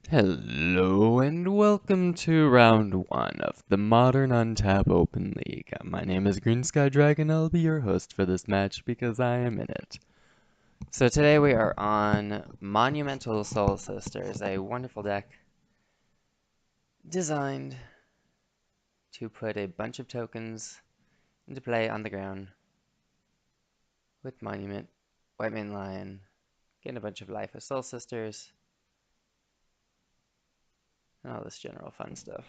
Hello and welcome to round one of the Modern Untap Open League. My name is Green Sky Dragon. I'll be your host for this match because I am in it. So today we are on Monumental Sisters, a wonderful deck designed to put a bunch of tokens into play on the ground with Monument, White Mane Lion, getting a bunch of life of Soul Sisters, and all this general fun stuff.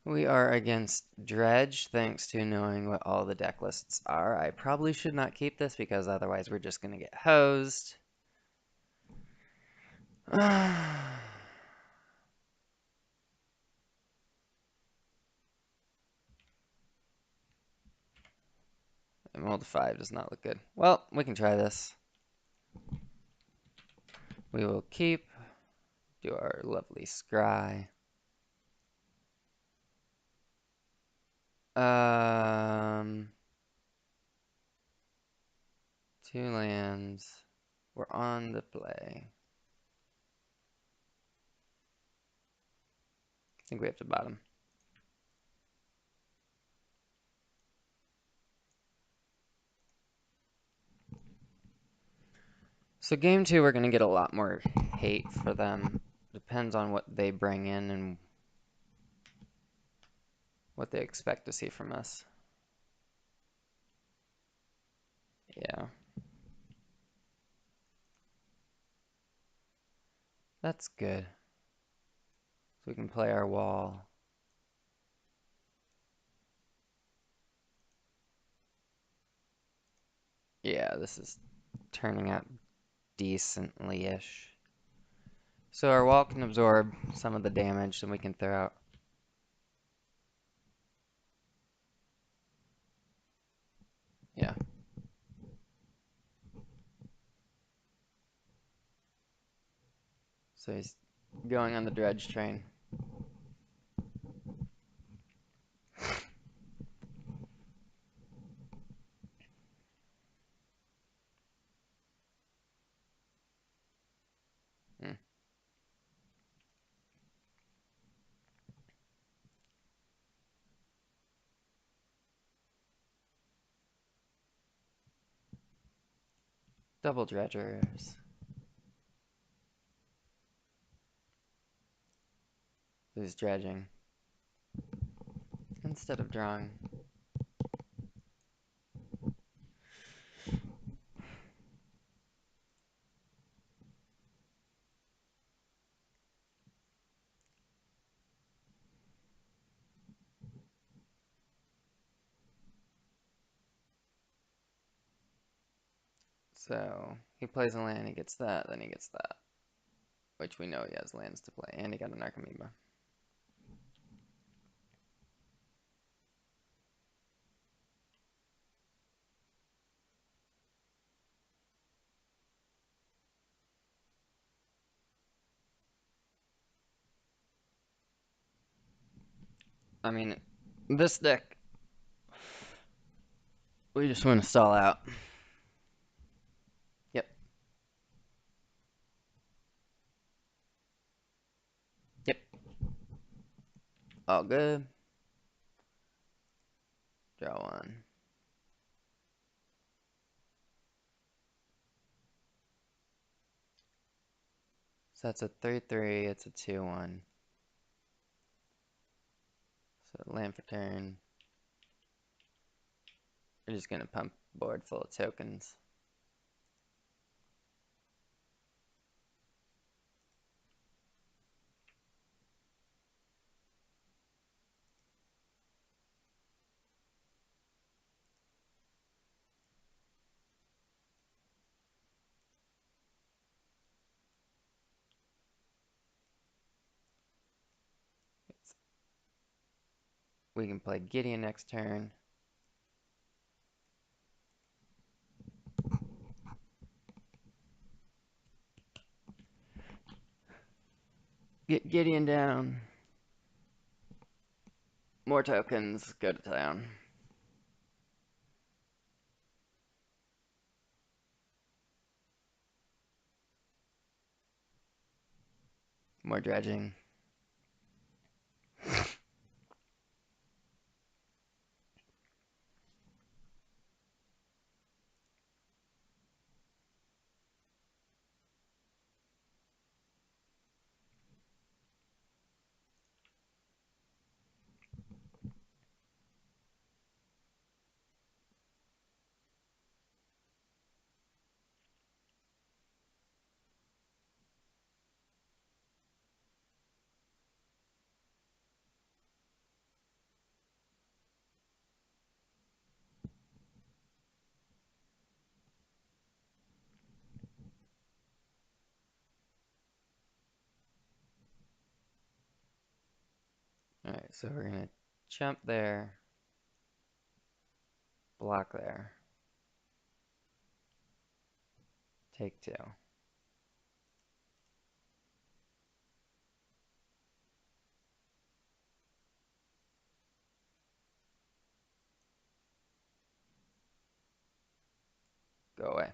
We are against Dredge, thanks to knowing what all the deck lists are. I probably should not keep this because otherwise we're just going to get hosed. Emerald 5 does not look good. Well, we can try this. We will keep, do our lovely scry. Two lands. We're on the play. I think we have to bottom. So game 2, we're going to get a lot more hate for them. Depends on what they bring in and what they expect to see from us. Yeah. That's good. So we can play our wall. Yeah, this is turning out decently-ish. So our wall can absorb some of the damage, and we can throw out. Yeah. So he's going on the Dredge train. Hmm. Double dredgers. He's dredging instead of drawing. So he plays a land, he gets that, then he gets that. Which we know he has lands to play, and he got an Archimedes. I mean, this deck, we just want to stall out. Yep. Yep. All good. Draw one. So that's a 3/3, it's a 2/1. So land for turn. We're just gonna pump board full of tokens. We can play Gideon next turn. Get Gideon down. More tokens, go to town. More dredging. Alright, so we're gonna jump there, block there, take two. Go away.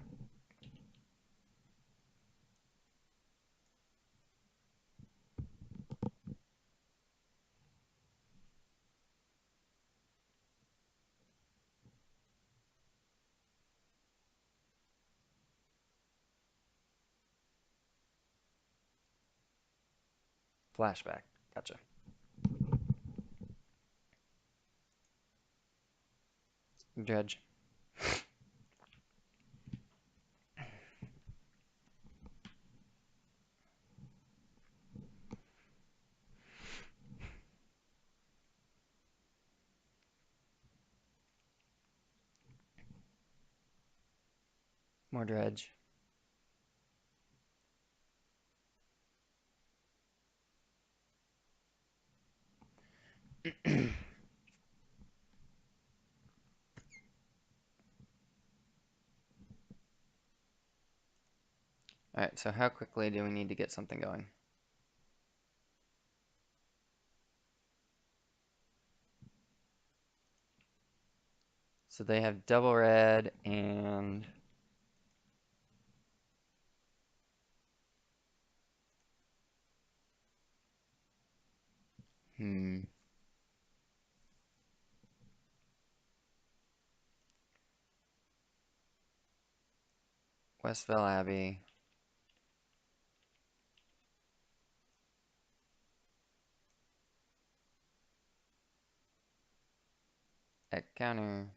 Flashback. Gotcha. Dredge. More dredge. Alright, so how quickly do we need to get something going? So they have double red and Westville Abbey. At counter.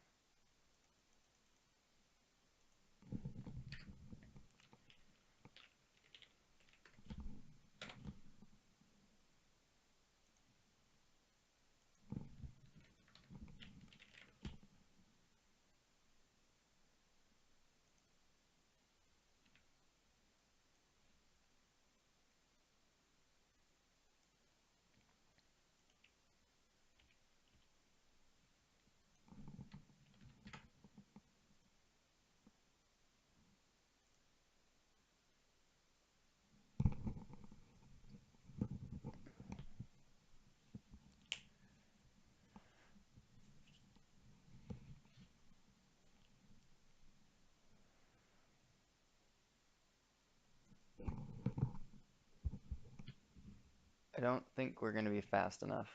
I don't think we're going to be fast enough.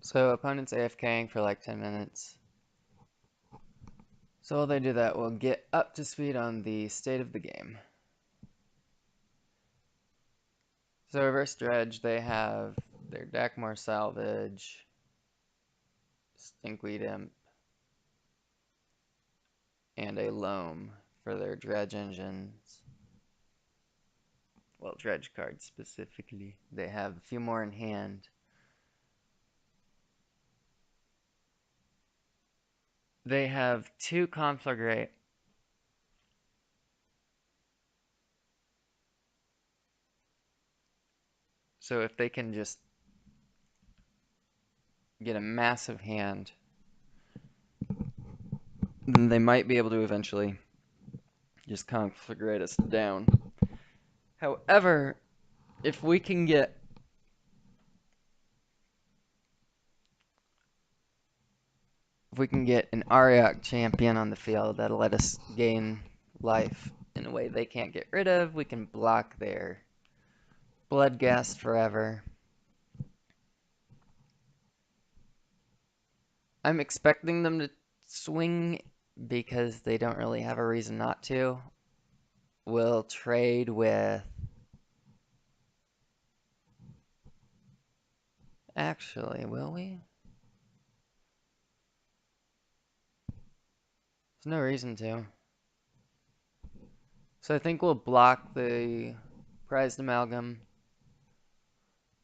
So opponent's AFKing for like 10 minutes. So while they do that, we'll get up to speed on the state of the game. So reverse dredge, they have their Dakmar salvage, Stinkweed Imp, and a loam for their dredge engines. Well, dredge cards specifically. They have a few more in hand. They have two Conflagrate. So if they can just get a massive hand, then they might be able to eventually just conflagrate us down. However, if we can get an Ariok champion on the field, that'll let us gain life in a way they can't get rid of. We can block their Bloodghast forever. I'm expecting them to swing because they don't really have a reason not to. We'll trade with... Actually, will we? There's no reason to. So I think we'll block the Prized Amalgam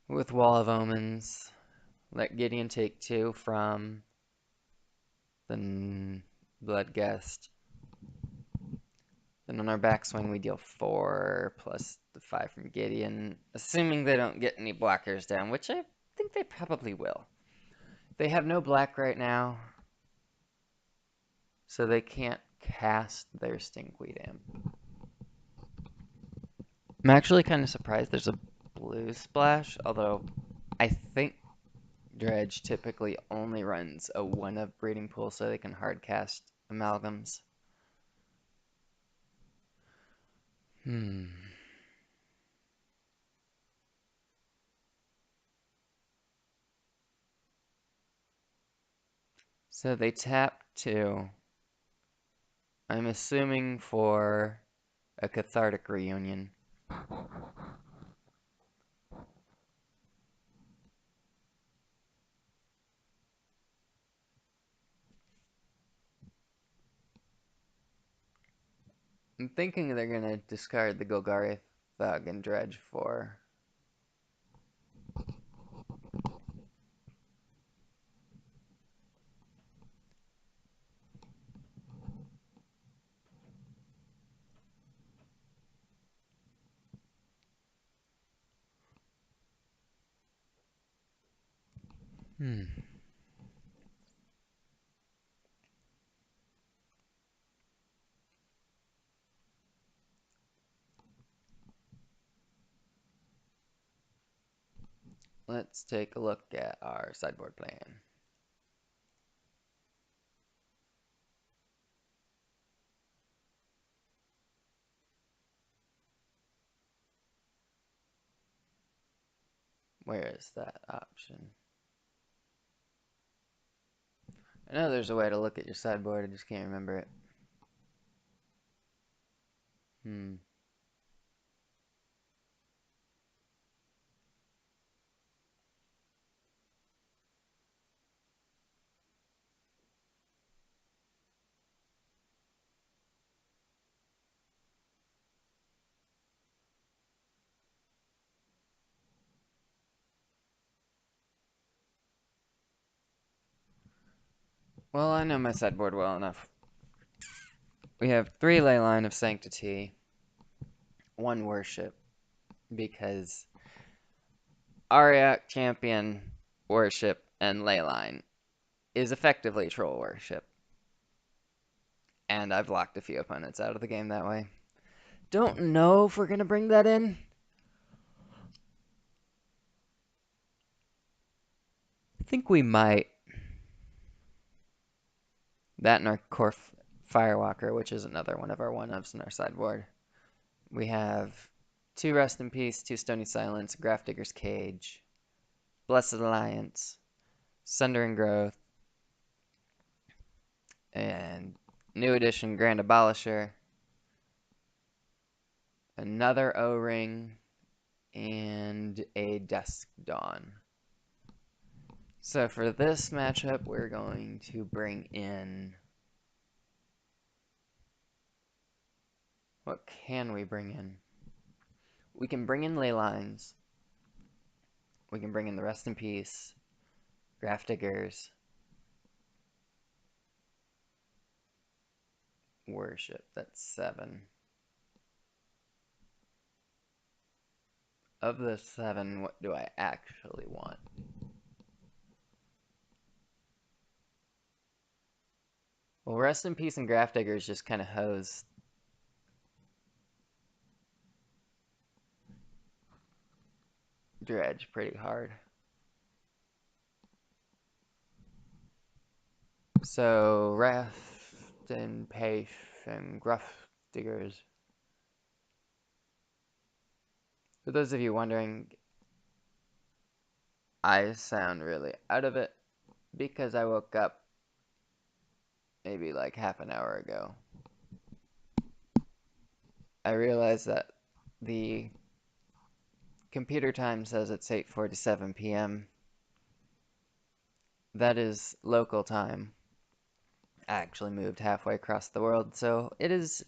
with Wall of Omens. Let Gideon take 2 from the Bloodghast. Then on our backswing we deal 4 plus the 5 from Gideon. Assuming they don't get any blockers down, which I think they probably will. They have no black right now, so they can't cast their Stinkweed Imp. I'm actually kind of surprised there's a blue splash, although I think Dredge typically only runs a 1-of Breeding Pool so they can hard cast amalgams. So they tap 2. I'm assuming for a cathartic reunion. I'm thinking they're gonna discard the Golgari Thug and Dredge for... Let's take a look at our sideboard plan. Where is that option? I know there's a way to look at your sideboard, I just can't remember it. Well, I know my sideboard well enough. We have 3 Leyline of Sanctity, 1 Worship, because Ariok Champion Worship and Leyline is effectively Troll Worship. And I've locked a few opponents out of the game that way. Don't know if we're going to bring that in. I think we might. That and our core Firewalker, which is another one of our 1-ofs in our sideboard. We have 2 Rest in Peace, 2 Stony Silence, Grafdigger's Cage, Blessed Alliance, Sundering Growth, and New Edition Grand Abolisher, another O-Ring, and a Dusk Dawn. So for this matchup, we're going to bring in... What can we bring in? We can bring in Leylines. We can bring in the Rest in Peace, Grafdiggers, Worship, that's 7. Of the 7, what do I actually want? Well, Rest in Peace and Grafdigger is just kind of hose. Dredge pretty hard. So, Raft and Pace and Grafdiggers. For those of you wondering, I sound really out of it because I woke up maybe like half an hour ago. I realized that the computer time says it's 8:47 p.m. That is local time. I actually moved halfway across the world, so it is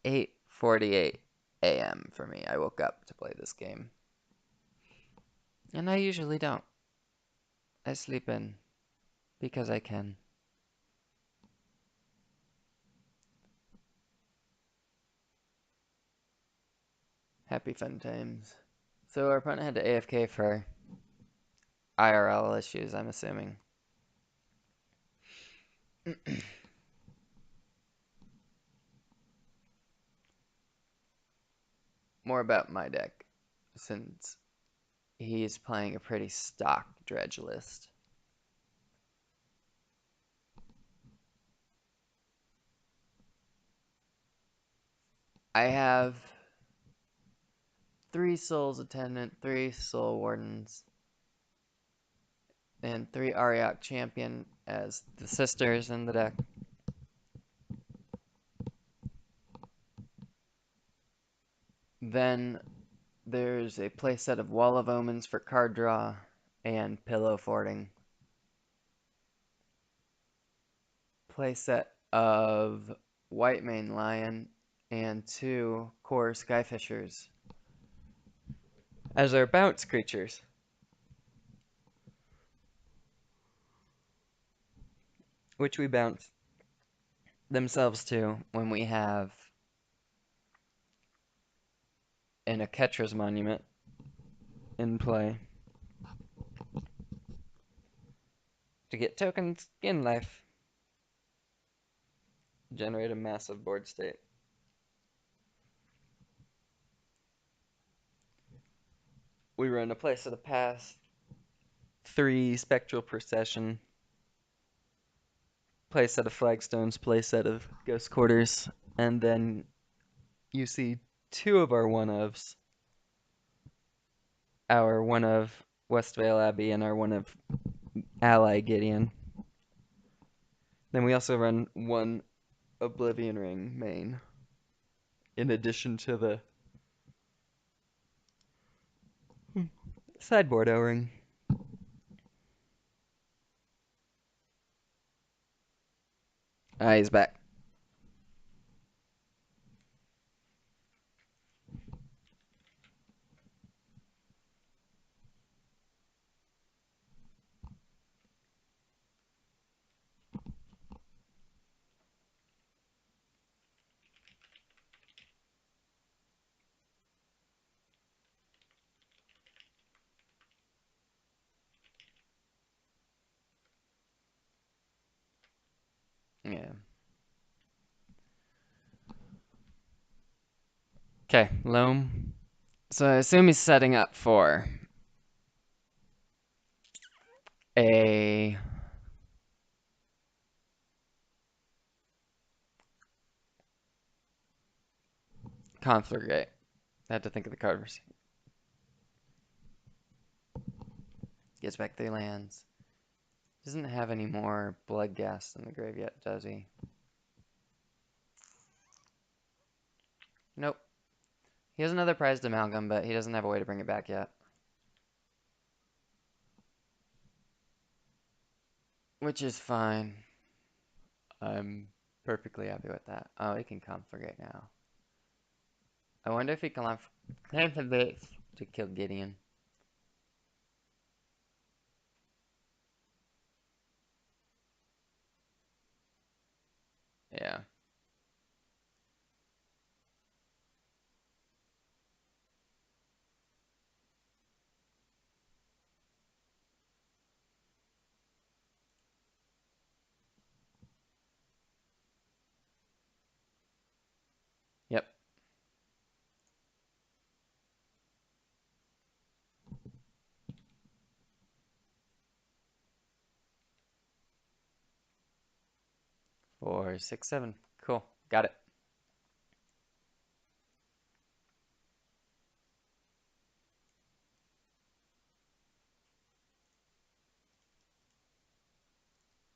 8:48 a.m. for me. I woke up to play this game. And I usually don't. I sleep in because I can. Happy fun times. So our opponent had to AFK for IRL issues, I'm assuming. More about my deck, since he's playing a pretty stock Dredge list. I have 3 Souls Attendant, 3 Soul Wardens, and 3 Ariok Champion as the sisters in the deck. Then there's a playset of Wall of Omens for card draw and Pillow Forting. Playset of White Mane Lion and 2 Core Skyfishers as our bounce creatures. Which we bounce themselves to when we have an Aketra's Monument in play to get tokens in life. Generate a massive board state. We run a Place of the Past, 3 Spectral Procession, playset of Flagstones, playset of Ghost Quarters, and then you see 2 of our one-ofs. Our one of Westvale Abbey and our one of Ally Gideon. Then we also run 1 Oblivion Ring main, in addition to the sideboard O-ring. He's back. Yeah. Okay, Loam. So I assume he's setting up for a Conflagrate. I had to think of the card first. Gets back 3 lands. Doesn't have any more Bloodghast in the grave yet, does he? Nope. He has another Prized Amalgam, but he doesn't have a way to bring it back yet. Which is fine. I'm perfectly happy with that. Oh, he can Conflagrate now. I wonder if he can Conflagrate to kill Gideon. Yeah. 4, 6, 7. Cool. Got it.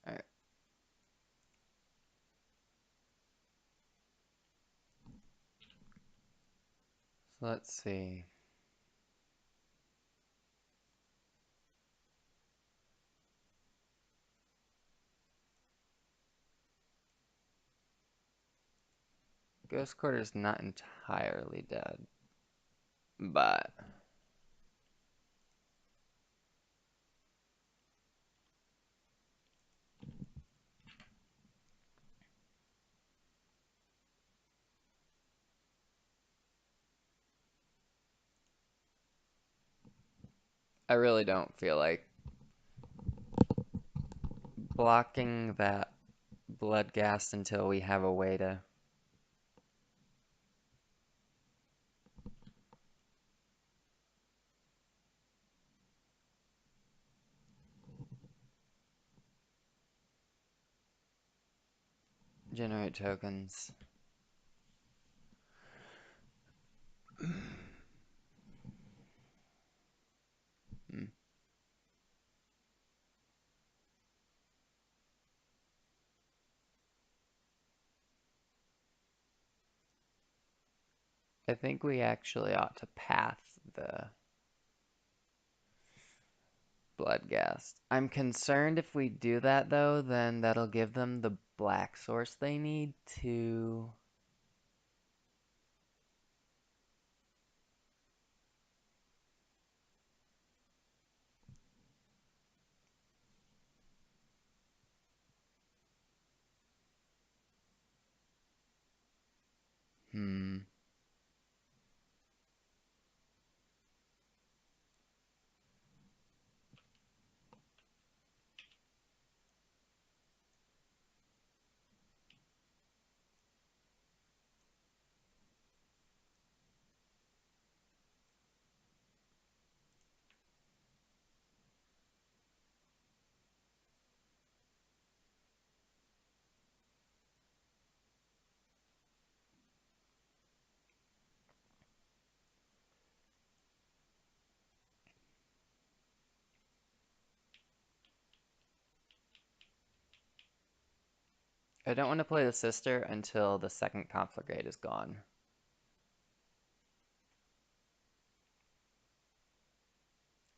All right. So let's see. Ghost Quarter's not entirely dead, but I really don't feel like blocking that blood gas until we have a way to. Generate tokens. Hmm. I think we actually ought to path the blood gas. I'm concerned if we do that though, then that'll give them the black source they need to. Hmm. I don't want to play the sister until the second conflagrate is gone.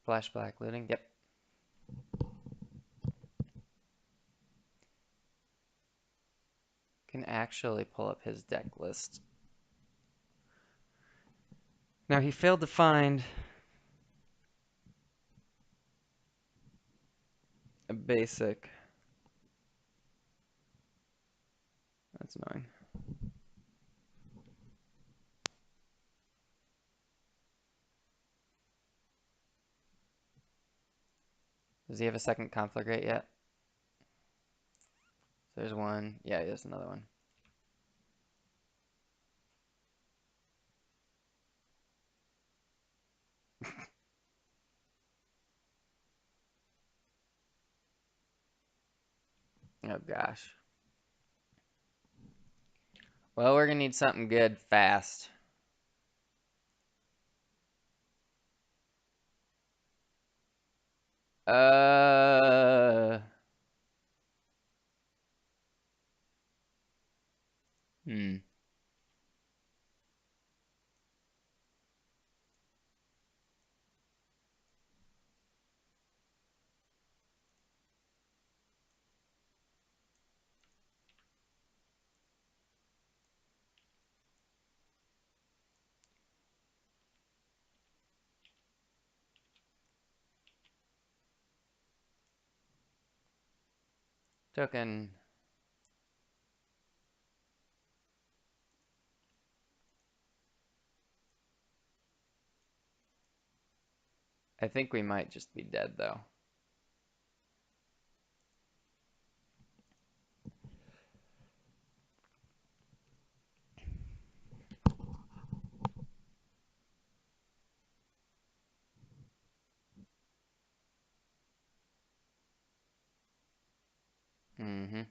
Flash black looting. Yep. Can actually pull up his deck list. Now he failed to find a basic. That's annoying. Does he have a second conflagrate yet? There's one. Yeah, there's another one. Oh gosh. Well, we're gonna need something good fast. Uh. Hmm. Token. I think we might just be dead though. Mm-hmm.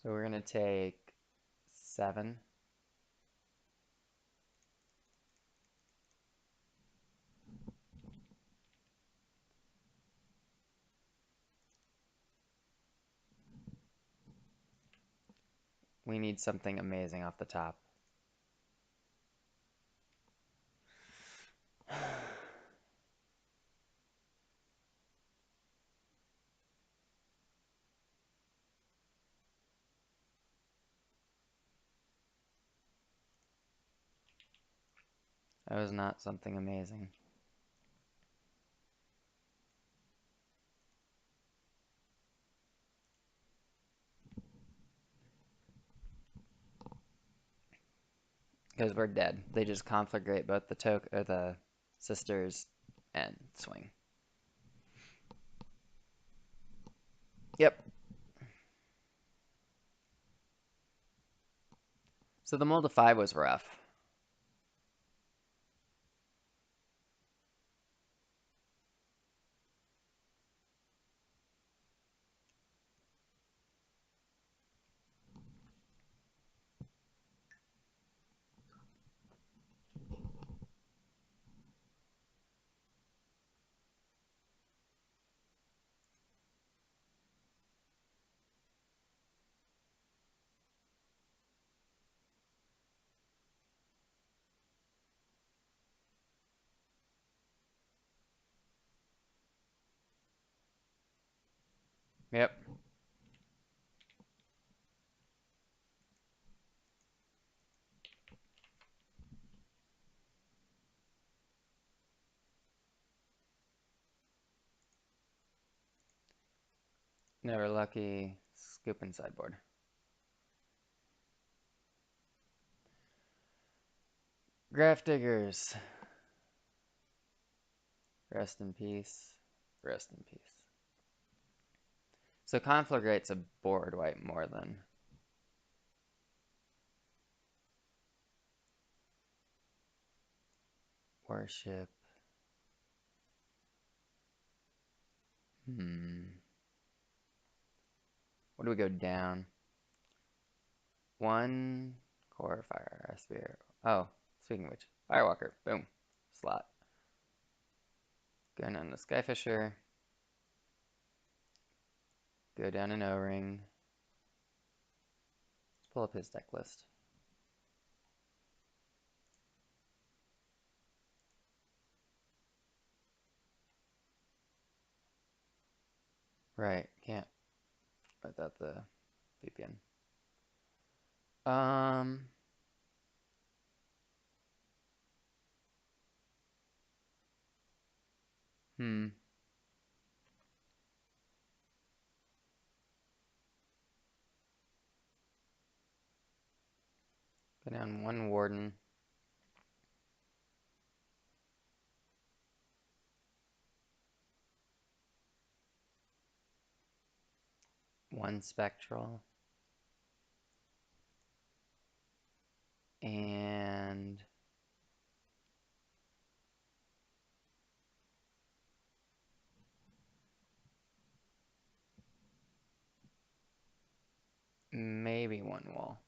So we're gonna take 7. We need something amazing off the top. That was not something amazing. Because we're dead. They just conflagrate both the sisters and swing. Yep. So the mold of 5 was rough. Yep. NeverLucky. Scooping sideboard. Diggers. Rest in peace. Rest in peace. So conflagrate's a board wipe more than worship. What do we go down? 1 core fire spear. Oh, speaking of which, Firewalker. Boom. Slot. Going on the Skyfisher. Go down an O-ring. Let's pull up his deck list. Right, can't without the VPN. Hmm. Go down 1 Warden. One Spectral. And maybe 1 Wall.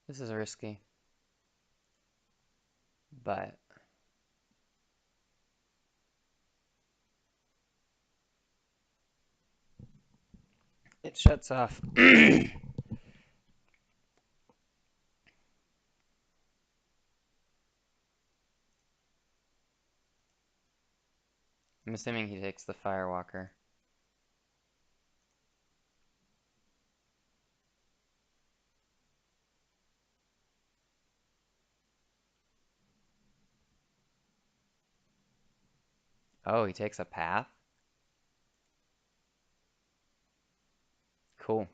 This is risky. But it shuts off. I'm assuming he takes the Firewalker. Oh, he takes a path? Cool.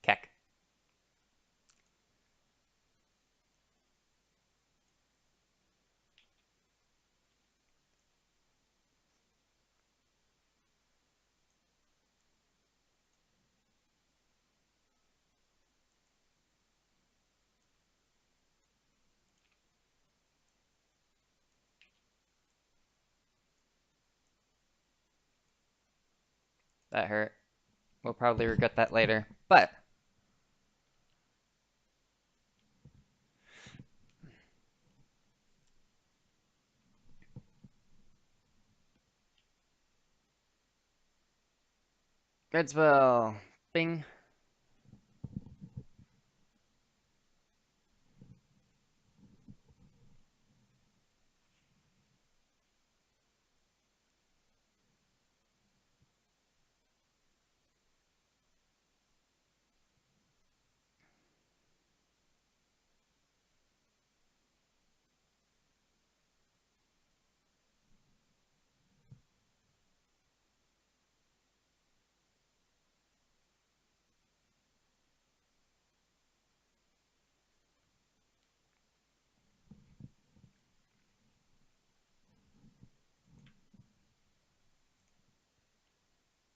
Keck. That hurt. We'll probably regret that later. But Gridsville. Bing.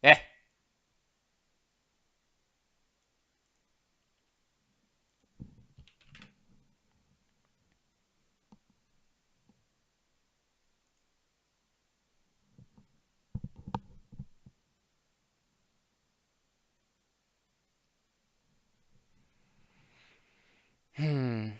Yeah. Hmm.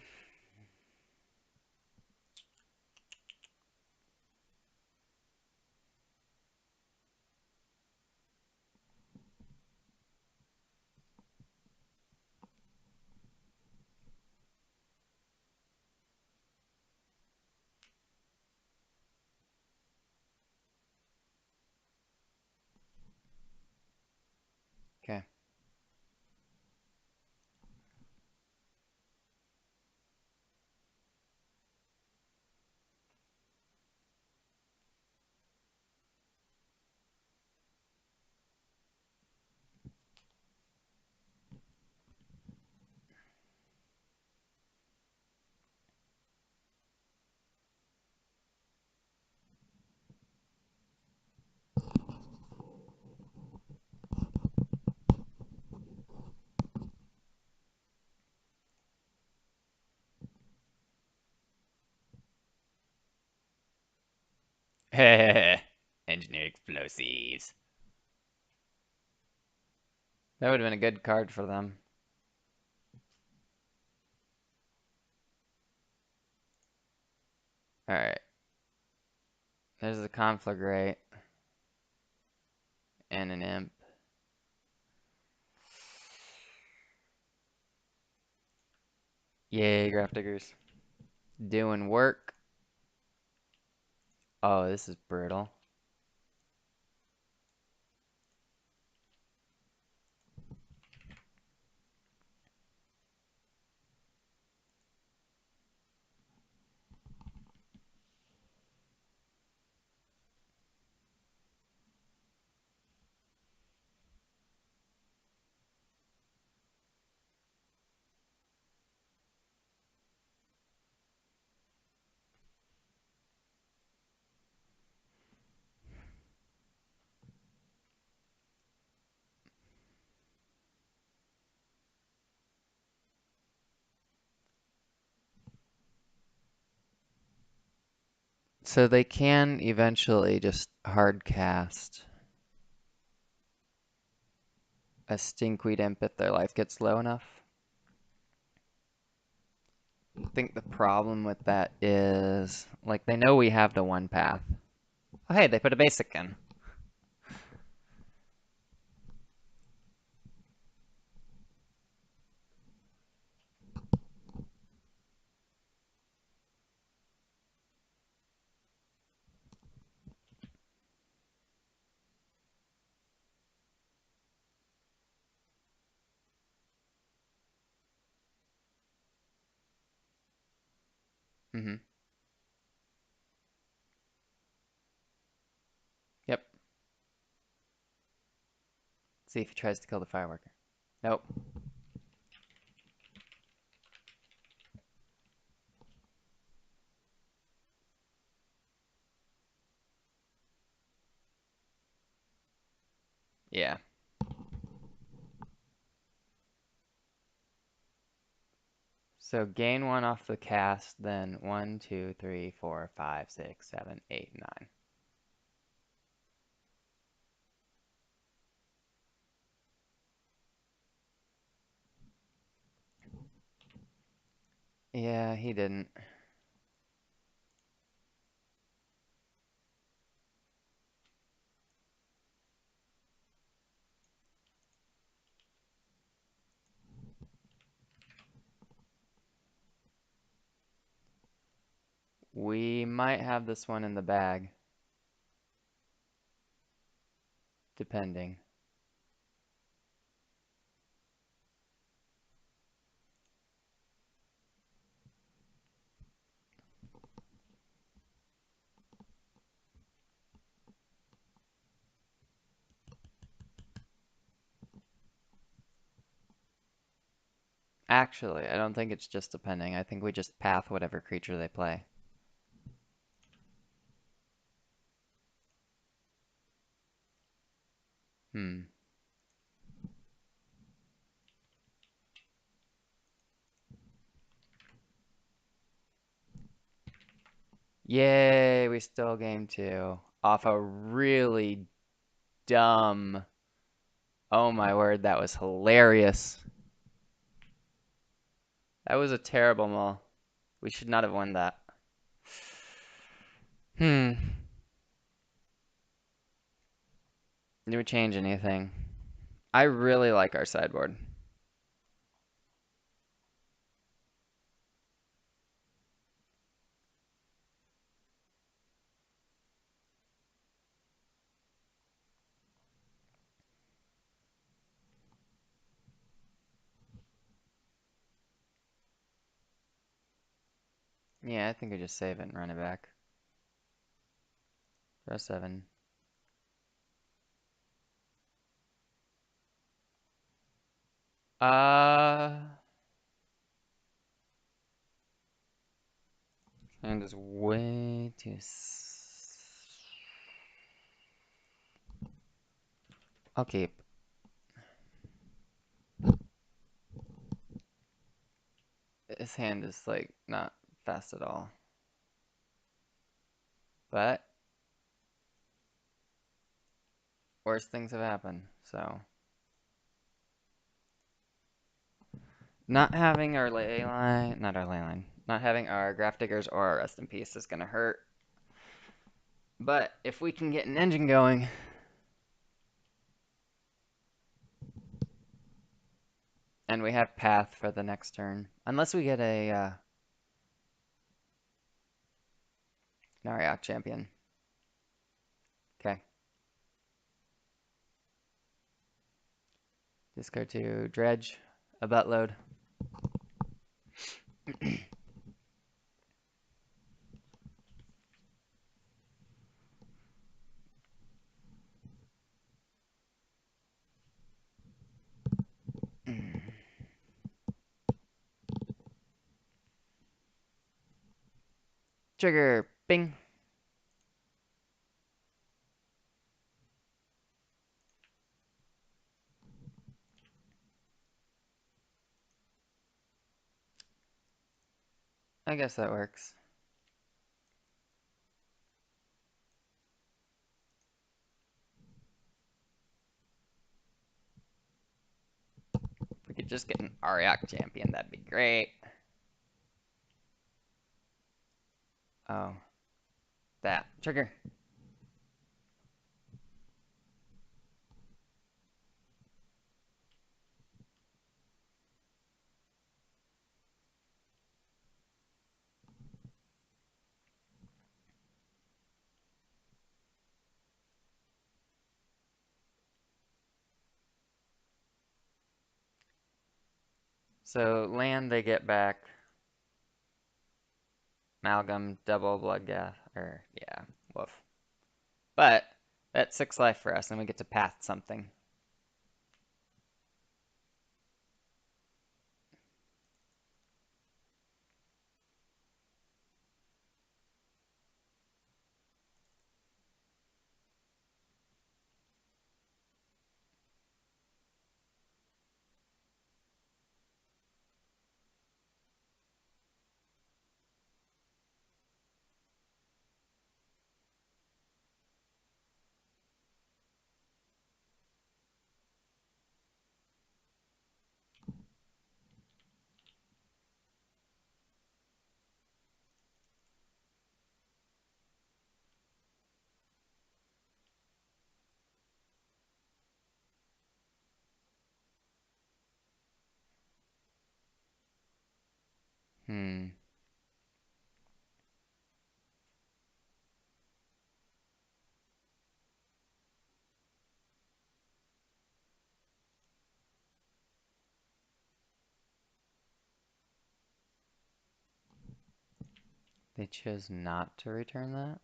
Okay. Engineer explosives. That would have been a good card for them. Alright. There's a conflagrate. And an imp. Yay, graph diggers. Doing work. Oh, this is brutal. So they can eventually just hard cast a Stinkweed Imp if their life gets low enough. I think the problem with that is, like, they know we have the one path. Oh, hey, they put a basic in. Mm-hmm. Yep. See if he tries to kill the fireworker. Nope. Yeah. So gain one off the cast, then 1, 2, 3, 4, 5, 6, 7, 8, 9. Yeah, he didn't. We might have this one in the bag, depending. Actually, I don't think it's just depending. I think we just path whatever creature they play. Hmm. Yay, we stole game 2 off a really dumb. Oh my word, that was hilarious. That was a terrible mull. We should not have won that. Hmm. Do we change anything? I really like our sideboard. Yeah, I think we just save it and run it back. Draw 7. Uh, Hand is way too. I'll keep. His hand is like not fast at all. But worse things have happened, so. Not having our ley line, not our ley line, not having our graph diggers or our rest in peace is gonna hurt. But if we can get an engine going, and we have path for the next turn, unless we get a Nariok champion. Okay. Discard to Dredge, a buttload. Trigger, bing. I guess that works. If we could just get an Ariok champion, that'd be great. Oh. That. Trigger. So land they get back Amalgam, double blood gas, or yeah, woof. But that's 6 life for us, and we get to path something. Hmm. They chose not to return that?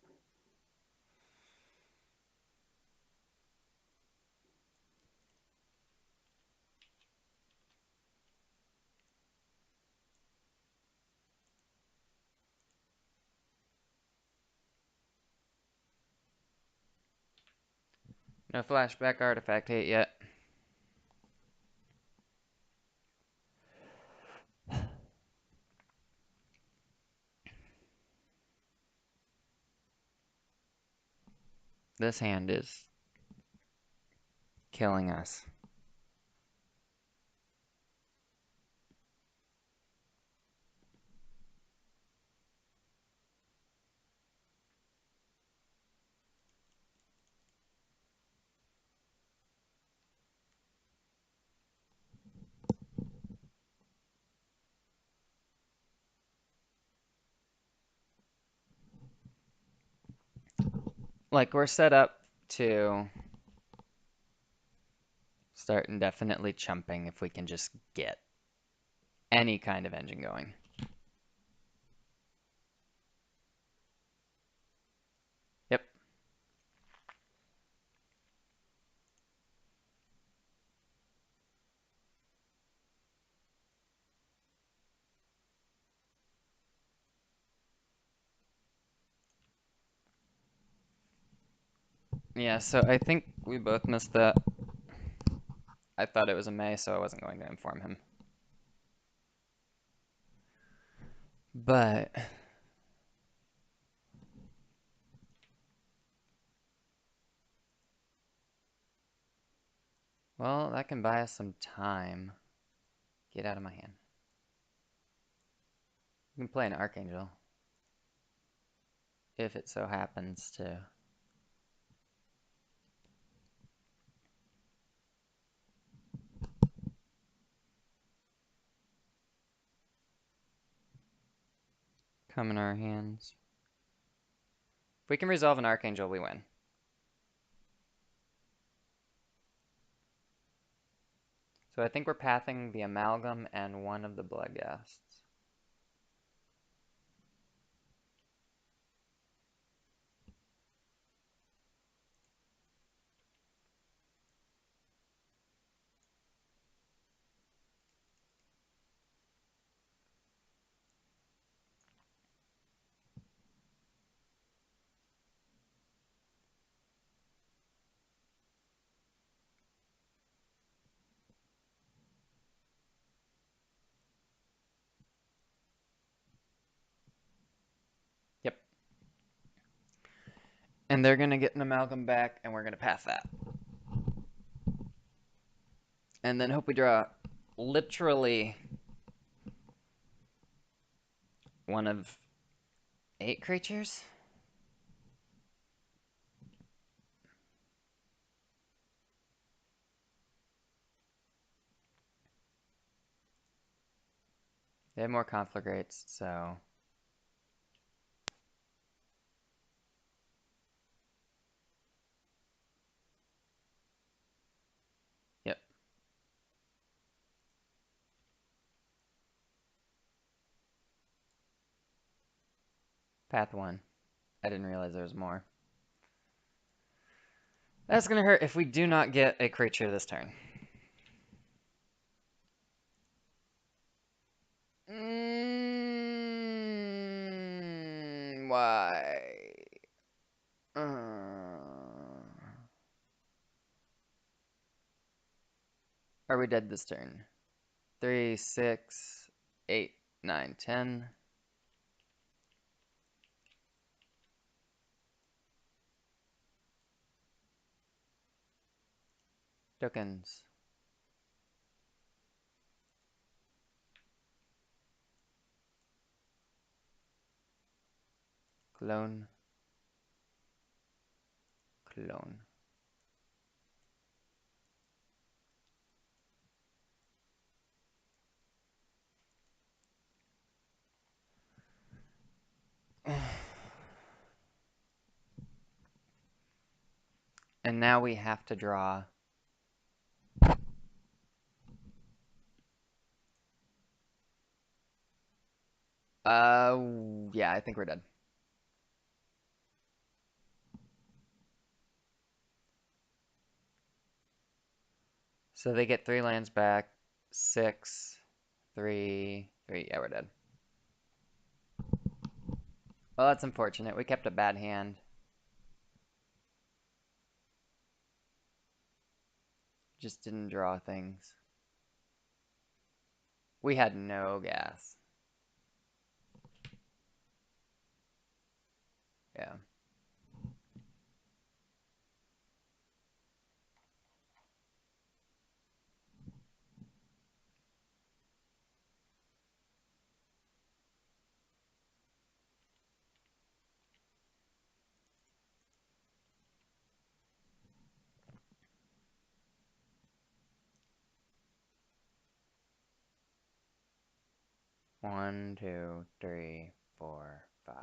No flashback artifact hit yet. This hand is killing us. Like, we're set up to start indefinitely chumping if we can just get any kind of engine going. Yep. Yeah, so I think we both missed that. I thought it was a May, so I wasn't going to inform him. But well, that can buy us some time. Get out of my hand. We can play an Archangel. If it so happens to. Come in our hands. If we can resolve an Archangel, we win. So I think we're pathing the Amalgam and one of the Bloodghasts. Yep. And they're going to get an Amalgam back, and we're going to path that. And then hope we draw literally one of 8 creatures? They have more conflagrates, so yep. Path 1. I didn't realize there was more. That's gonna hurt if we do not get a creature this turn. Why? Are we dead this turn? 3, 6, 8, 9, 10. Tokens. Clone. Clone. And now we have to draw. Yeah, I think we're dead. So they get 3 lands back. 6, 3, 3. Yeah, we're dead. Well, that's unfortunate. We kept a bad hand. Just didn't draw things. We had no gas. Yeah. One, two, three, 4, 5.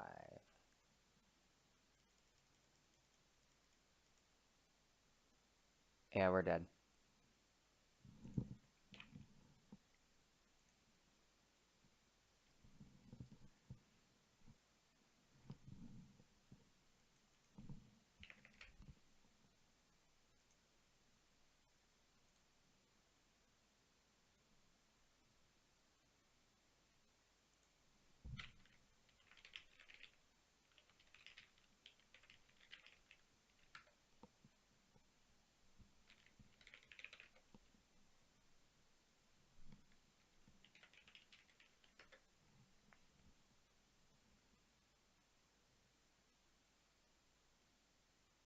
Yeah, we're dead.